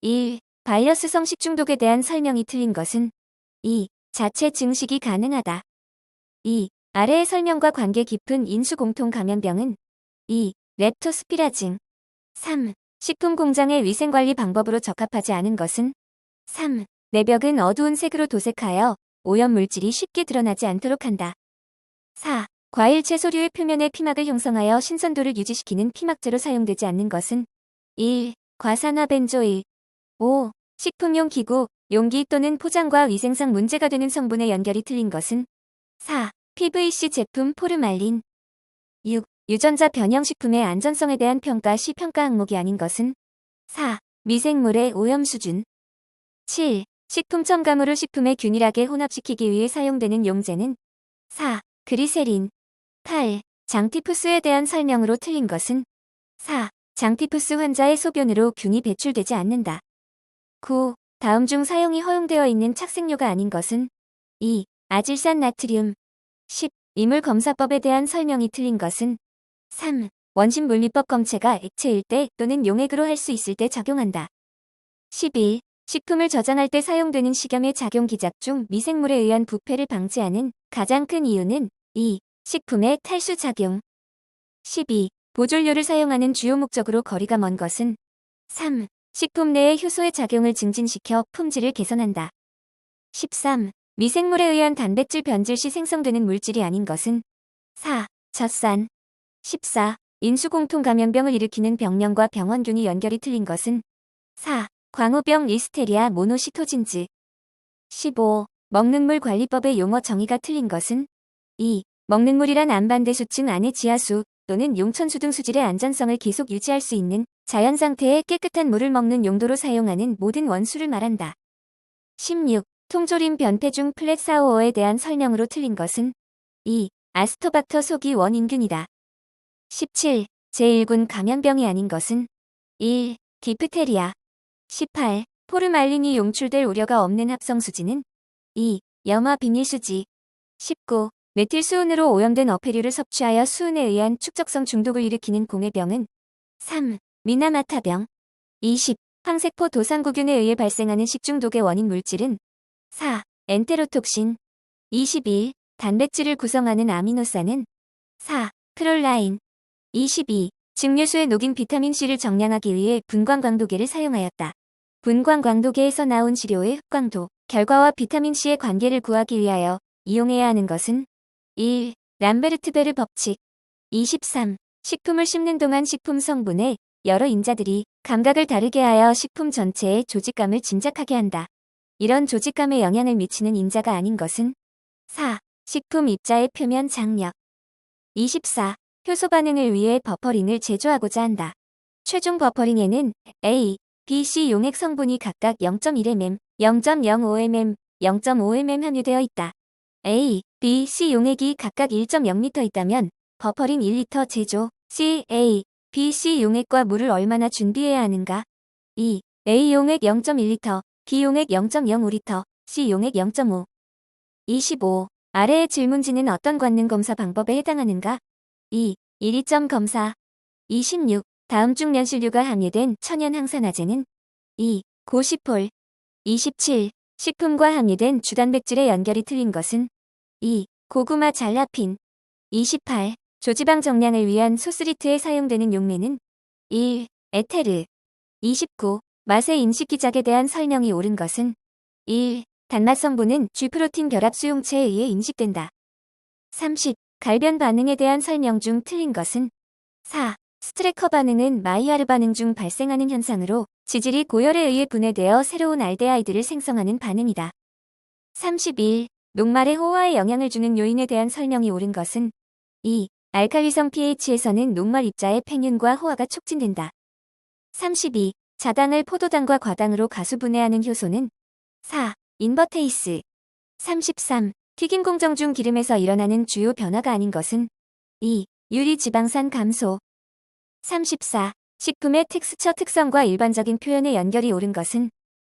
1. 바이러스성 식중독에 대한 설명이 틀린 것은 2. 자체 증식이 가능하다. 2. 아래의 설명과 관계 깊은 인수 공통 감염병은 2. 렙토스피라증. 3. 식품 공장의 위생관리 방법으로 적합하지 않은 것은 3. 내벽은 어두운 색으로 도색하여 오염물질이 쉽게 드러나지 않도록 한다. 4. 과일 채소류의 표면에 피막을 형성하여 신선도를 유지시키는 피막제로 사용되지 않는 것은 1. 과산화 벤조일. 5. 식품용 기구, 용기 또는 포장과 위생상 문제가 되는 성분의 연결이 틀린 것은 4. PVC 제품 포르말린. 6. 유전자 변형식품의 안전성에 대한 평가 시 평가 항목이 아닌 것은 4. 미생물의 오염 수준. 7. 식품 첨가물을 식품에 균일하게 혼합시키기 위해 사용되는 용제는 4. 그리세린. 8. 장티푸스에 대한 설명으로 틀린 것은 4. 장티푸스 환자의 소변으로 균이 배출되지 않는다. 9. 다음 중 사용이 허용되어 있는 착색료가 아닌 것은 2. 아질산 나트륨. 10. 이물검사법에 대한 설명이 틀린 것은 3. 원심물리법 검체가 액체일 때 또는 용액으로 할 수 있을 때 작용한다. 11. 식품을 저장할 때 사용되는 식염의 작용 기작 중 미생물에 의한 부패를 방지하는 가장 큰 이유는 2. 식품의 탈수 작용. 12. 보존료를 사용하는 주요 목적으로 거리가 먼 것은 3. 식품 내의 효소의 작용을 증진시켜 품질을 개선한다. 13. 미생물에 의한 단백질 변질 시 생성되는 물질이 아닌 것은 4. 젖산. 14. 인수공통 감염병을 일으키는 병명과 병원균이 연결이 틀린 것은 4. 광우병 리스테리아 모노시토진즈. 15. 먹는물 관리법의 용어 정의가 틀린 것은 2. 먹는물이란 안반대수층 안의 지하수 또는 용천수 등 수질의 안전성을 계속 유지할 수 있는 자연상태의 깨끗한 물을 먹는 용도로 사용하는 모든 원수를 말한다. 16. 통조림 변태 중 플랫사우어에 대한 설명으로 틀린 것은 2. 아스토박터 속이 원인균이다. 17. 제1군 감염병이 아닌 것은 1. 디프테리아. 18. 포르말린이 용출될 우려가 없는 합성수지는 2. 염화 비닐수지. 19. 메틸수은으로 오염된 어패류를 섭취하여 수은에 의한 축적성 중독을 일으키는 공해병은 3. 미나마타병. 20. 항세포 도상구균에 의해 발생하는 식중독의 원인 물질은 4. 엔테로톡신. 21. 단백질을 구성하는 아미노산은 4. 크롤라인. 22. 증류수에 녹인 비타민C를 정량하기 위해 분광광도계를 사용하였다. 분광광도계에서 나온 시료의 흑광도, 결과와 비타민C의 관계를 구하기 위하여 이용해야 하는 것은 1. 람베르트베르 법칙. 23. 식품을 씹는 동안 식품 성분에 여러 인자들이 감각을 다르게 하여 식품 전체의 조직감을 짐작하게 한다. 이런 조직감에 영향을 미치는 인자가 아닌 것은 4. 식품 입자의 표면 장력. 24. 효소 반응을 위해 버퍼링을 제조하고자 한다. 최종 버퍼링에는 A, B, C 용액 성분이 각각 0.1mm, 0.05mm, 0.5mm 함유되어 있다. A, B, C 용액이 각각 1.0L 있다면 버퍼링 1L 제조. C, A, B, C 용액과 물을 얼마나 준비해야 하는가? 2. A 용액 0.1L, B 용액 0.05L, C 용액 0.5. 25. 아래의 질문지는 어떤 관능 검사 방법에 해당하는가? 2. 일이점 검사. 26. 다음 중 연실류가 함유된 천연 항산화제는 2. 고시폴. 27. 식품과 함유된 주단백질의 연결이 틀린 것은 2. 고구마 잘라핀. 28. 조지방 정량을 위한 소스리트에 사용되는 용매는 1. 에테르. 29. 맛의 인식 기작에 대한 설명이 옳은 것은 1. 단맛 성분은 G프로틴 결합 수용체에 의해 인식된다. 30. 갈변 반응에 대한 설명 중 틀린 것은 4. 스트레커 반응은 마이야르 반응 중 발생하는 현상으로 지질이 고열에 의해 분해되어 새로운 알데하이드를 생성하는 반응이다. 31. 녹말에 호화에 영향을 주는 요인에 대한 설명이 옳은 것은 2. 알칼리성 pH에서는 녹말 입자의 팽윤과 호화가 촉진된다. 32. 자당을 포도당과 과당으로 가수분해하는 효소는 4. 인버테이스. 33. 튀김 공정 중 기름에서 일어나는 주요 변화가 아닌 것은 2. 유리지방산 감소. 34. 식품의 텍스처 특성과 일반적인 표현의 연결이 옳은 것은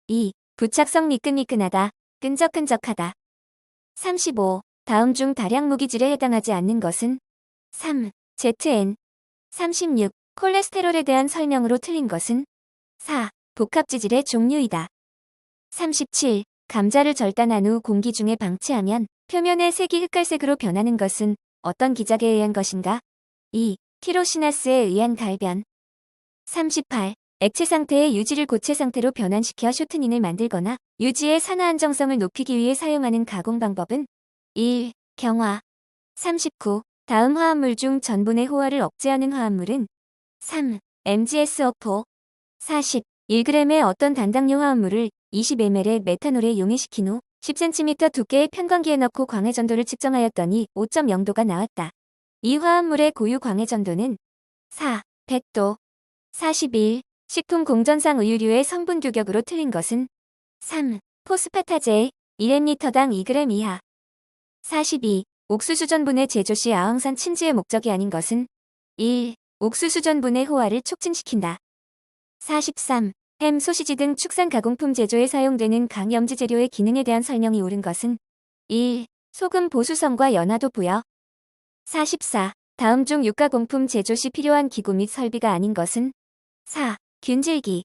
2. 부착성 미끈미끈하다, 끈적끈적하다. 35. 다음 중 다량 무기질에 해당하지 않는 것은 3. ZN. 36. 콜레스테롤에 대한 설명으로 틀린 것은 4. 복합지질의 종류이다. 37. 감자를 절단한 후 공기 중에 방치하면 표면의 색이 흑갈색으로 변하는 것은 어떤 기작에 의한 것인가? 2. 티로시나스에 의한 갈변. 38. 액체 상태의 유지를 고체 상태로 변환시켜 쇼트닌을 만들거나 유지의 산화 안정성을 높이기 위해 사용하는 가공 방법은 1. 경화. 39. 다음 화합물 중 전분의 호화를 억제하는 화합물은 3. MgSO4. 40. 1g의 어떤 단당류 화합물을 20ml의 메탄올에 용해시킨 후 10cm 두께의 편광기에 넣고 광해 전도를 측정하였더니 5.0도가 나왔다. 이 화합물의 고유 광해 전도는 4. 100도. 41. 식품 공전상 의유류의 성분 규격으로 틀린 것은 3. 포스파타제 1ml당 2g 이하. 42. 옥수수 전분의 제조 시 아황산 침지의 목적이 아닌 것은 1. 옥수수 전분의 호화를 촉진시킨다. 43. 햄, 소시지 등 축산 가공품 제조에 사용되는 강염지 재료의 기능에 대한 설명이 옳은 것은 1. 소금 보수성과 연화도 부여. 44. 다음 중 육가공품 제조 시 필요한 기구 및 설비가 아닌 것은 4. 균질기.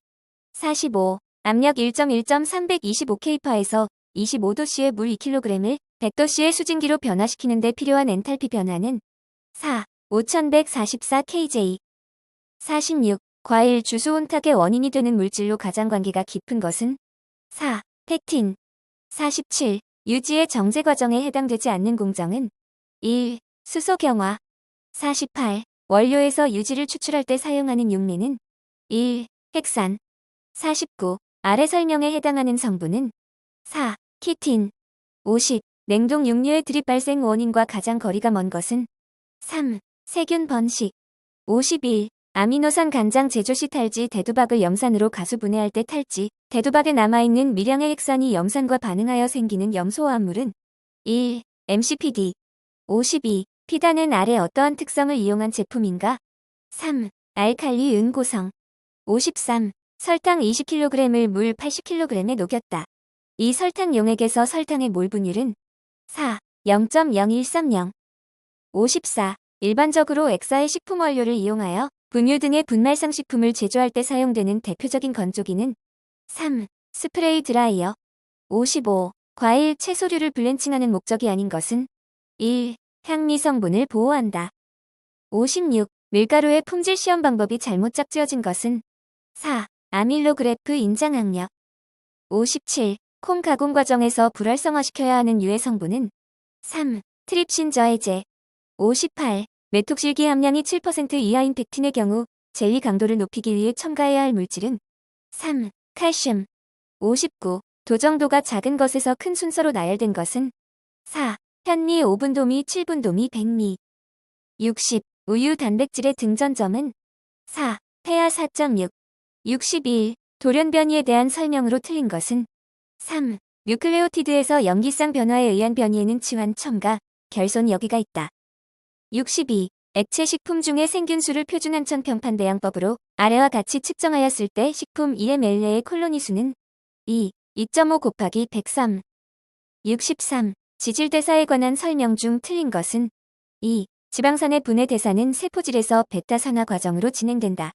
45. 압력 1.1.325kPa에서 25도씨의 물 2kg을 100도씨의 수증기로 변화시키는 데 필요한 엔탈피 변화는 4. 5144kJ. 46. 과일 주수 혼탁의 원인이 되는 물질로 가장 관계가 깊은 것은 4. 펙틴. 47. 유지의 정제 과정에 해당되지 않는 공정은 1. 수소 경화. 48. 원료에서 유지를 추출할 때 사용하는 용매는 1. 핵산. 49. 아래 설명에 해당하는 성분은 4. 키틴. 50. 냉동 육류의 드립 발생 원인과 가장 거리가 먼 것은 3. 세균 번식. 51. 아미노산 간장 제조 시 탈지 대두박을 염산으로 가수 분해할 때 탈지 대두박에 남아있는 미량의 핵산이 염산과 반응하여 생기는 염소화합물은 1. MCPD. 52. 피다는 아래 어떠한 특성을 이용한 제품인가? 3. 알칼리 은고성. 53. 설탕 20kg을 물 80kg에 녹였다. 이 설탕 용액에서 설탕의 몰 분율은 4. 0.0130. 54. 일반적으로 엑사의 식품 원료를 이용하여 분유 등의 분말상 식품을 제조할 때 사용되는 대표적인 건조기는 3. 스프레이 드라이어. 55. 과일, 채소류를 블렌칭하는 목적이 아닌 것은 1. 향미 성분을 보호한다. 56. 밀가루의 품질 시험 방법이 잘못 짝지어진 것은 4. 아밀로그래프 인장 악력. 57. 콩 가공 과정에서 불활성화시켜야 하는 유해 성분은 3. 트립신 저해제. 58. 메톡실기 함량이 7% 이하인 펙틴의 경우 젤리 강도를 높이기 위해 첨가해야 할 물질은 3. 칼슘. 59. 도정도가 작은 것에서 큰 순서로 나열된 것은 4. 현미 5분도미 7분도미 100미. 60. 우유 단백질의 등전점은 4. 폐하 4.6. 61. 돌연 변이에 대한 설명으로 틀린 것은 3. 뉴클레오티드에서 염기쌍 변화에 의한 변이에는 치환 첨가, 결손 여기가 있다. 62. 액체 식품 중에 생균수를 표준 한천 평판대양법으로 아래와 같이 측정하였을 때 식품 1ml의 콜로니 수는 2. 2.5 곱하기 103. 63. 지질대사에 관한 설명 중 틀린 것은 2. 지방산의 분해 대사는 세포질에서 베타 산화 과정으로 진행된다.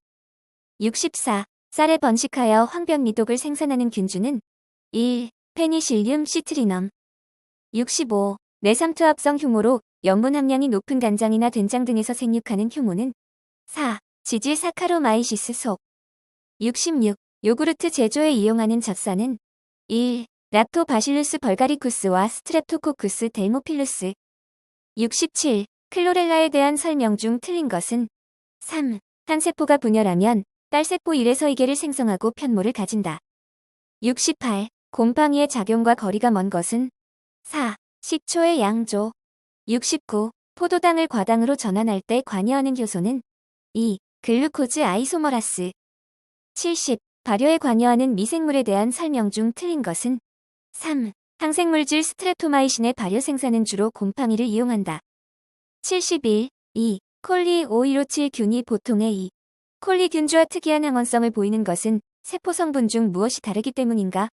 64. 쌀에 번식하여 황변미독을 생산하는 균주는 1. 페니실륨 시트리넘. 65. 내삼투합성 효모로 염분 함량이 높은 간장이나 된장 등에서 생육하는 효모는 4. 지질 사카로마이시스 속. 66. 요구르트 제조에 이용하는 젖산은 1. 락토바실루스 벌가리쿠스와 스트랩토코쿠스 델모필루스. 67. 클로렐라에 대한 설명 중 틀린 것은 3. 한 세포가 분열하면 딸세포 1에서 2개를 생성하고 편모를 가진다. 68. 곰팡이의 작용과 거리가 먼 것은 4. 식초의 양조. 69. 포도당을 과당으로 전환할 때 관여하는 효소는 2. 글루코즈 아이소머라스. 70. 발효에 관여하는 미생물에 대한 설명 중 틀린 것은 3. 항생물질 스트레토마이신의 발효 생산은 주로 곰팡이를 이용한다. 71. 2. 콜리 5157 균이 보통의 2. 콜리 균주와 특이한 항원성을 보이는 것은 세포 성분 중 무엇이 다르기 때문인가?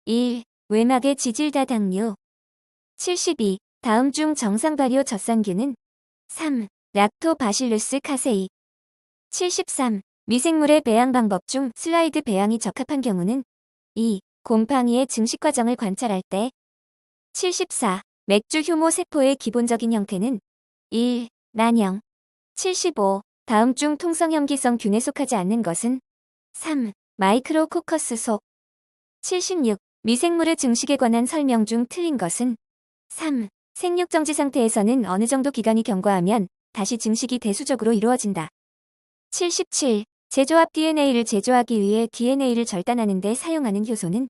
1. 외막의 지질 다당류. 72. 다음 중 정상 발효 젖산균은 3. 락토바실루스 카세이. 73. 미생물의 배양 방법 중 슬라이드 배양이 적합한 경우는 2. 곰팡이의 증식 과정을 관찰할 때 74. 맥주 효모 세포의 기본적인 형태는 1. 난형 75. 다음 중 통성염기성 균에 속하지 않는 것은 3. 마이크로코커스 속 76. 미생물의 증식에 관한 설명 중 틀린 것은 3. 생육정지 상태에서는 어느 정도 기간이 경과하면 다시 증식이 대수적으로 이루어진다. 77. 제조합 DNA를 제조하기 위해 DNA를 절단하는 데 사용하는 효소는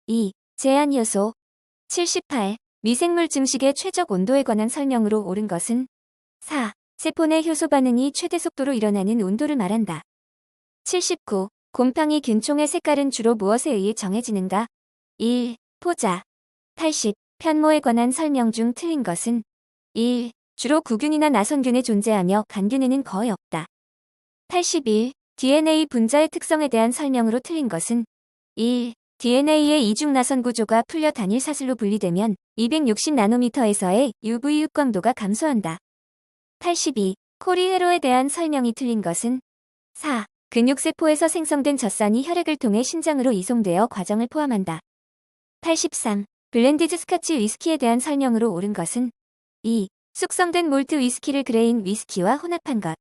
2. 제한 효소 78. 미생물 증식의 최적 온도에 관한 설명으로 옳은 것은 4. 세포 내 효소 반응이 최대 속도로 일어나는 온도를 말한다. 79. 곰팡이 균총의 색깔은 주로 무엇에 의해 정해지는가? 1. 포자 80. 편모에 관한 설명 중 틀린 것은 1. 주로 구균이나 나선균에 존재하며 간균에는 거의 없다. 81. DNA 분자의 특성에 대한 설명으로 틀린 것은 1. DNA의 이중나선 구조가 풀려 단일 사슬로 분리되면 260나노미터에서의 UV 흡광도가 감소한다. 82. 코리 회로에 대한 설명이 틀린 것은 4. 근육세포에서 생성된 젖산이 혈액을 통해 신장으로 이송되어 과정을 포함한다. 83. 블렌디드 스카치 위스키에 대한 설명으로 옳은 것은 2. 숙성된 몰트 위스키를 그레인 위스키와 혼합한 것.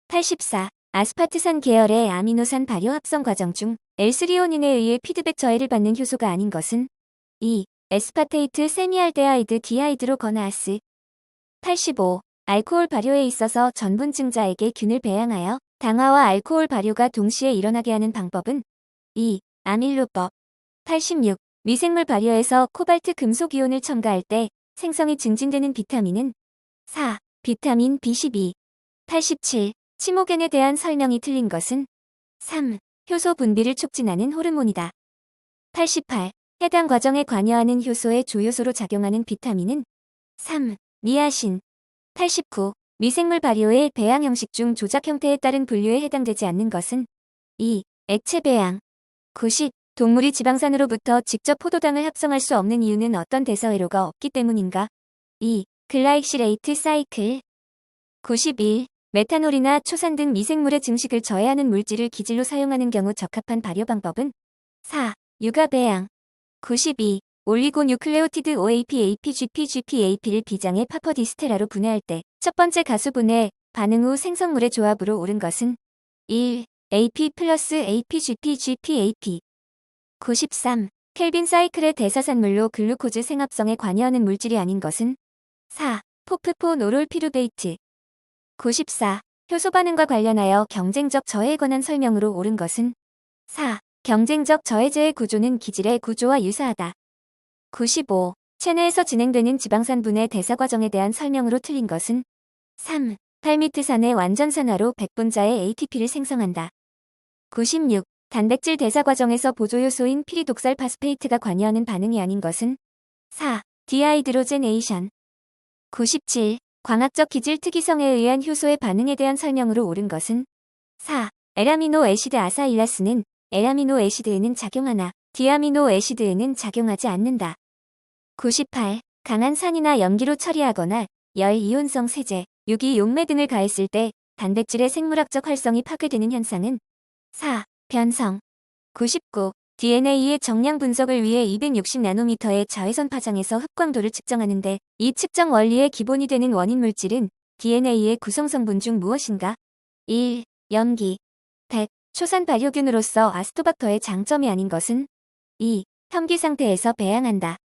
84. 아스파트산 계열의 아미노산 발효 합성 과정 중 L3온인에 의해 피드백 저해를 받는 효소가 아닌 것은 2. 에스파테이트 세미알데하이드 디하이드로 거나아스. 85. 알코올 발효에 있어서 전분증자에게 균을 배양하여 당화와 알코올 발효가 동시에 일어나게 하는 방법은 2. 아밀로법. 86. 미생물 발효에서 코발트 금속 이온을 첨가할 때 생성이 증진되는 비타민은 4. 비타민 B12. 87. 치모겐에 대한 설명이 틀린 것은 3. 효소 분비를 촉진하는 호르몬이다. 88. 해당 과정에 관여하는 효소의 조효소로 작용하는 비타민은 3. 니아신. 89. 미생물 발효의 배양 형식 중 조작 형태에 따른 분류에 해당되지 않는 것은 2. 액체 배양. 90. 동물이 지방산으로부터 직접 포도당을 합성할 수 없는 이유는 어떤 대사회로가 없기 때문인가? 2. 글라이시레이트 사이클. 91. 메탄올이나 초산 등 미생물의 증식을 저해하는 물질을 기질로 사용하는 경우 적합한 발효 방법은 4. 육아 배양. 92. 올리고뉴클레오티드 OAP, APGP, GPAP를 비장의 파퍼디스테라로 분해할 때 첫 번째 가수 분해, 반응 후 생성물의 조합으로 옳은 것은 1. AP 플러스 APGP, GPAP. 93. 켈빈 사이클의 대사산물로 글루코즈 생합성에 관여하는 물질이 아닌 것은 4. 포프포노롤피루베이트. 94. 효소 반응과 관련하여 경쟁적 저해에 관한 설명으로 옳은 것은 4. 경쟁적 저해제의 구조는 기질의 구조와 유사하다. 95. 체내에서 진행되는 지방산 분해 대사 과정에 대한 설명으로 틀린 것은 3. 팔미트산의 완전산화로 백분자의 ATP를 생성한다. 96. 단백질 대사 과정에서 보조요소인 피리독살 파스페이트가 관여하는 반응이 아닌 것은 4. 디하이드로제네이션. 97. 광학적 기질 특이성에 의한 효소의 반응에 대한 설명으로 옳은 것은 4. 에라미노 애시드 아사일라스는 에라미노 애시드에는 작용하나 디아미노 애시드에는 작용하지 않는다. 98. 강한 산이나 염기로 처리하거나 열 이온성 세제, 유기 용매 등을 가했을 때 단백질의 생물학적 활성이 파괴되는 현상은 4. 변성. 99. DNA의 정량 분석을 위해 260나노미터의 자외선 파장에서 흡광도를 측정하는데 이 측정 원리의 기본이 되는 원인 물질은 DNA의 구성 성분 중 무엇인가? 1. 염기. 100. 초산 발효균으로서 아스토박터의 장점이 아닌 것은 2. 혐기 상태에서 배양한다.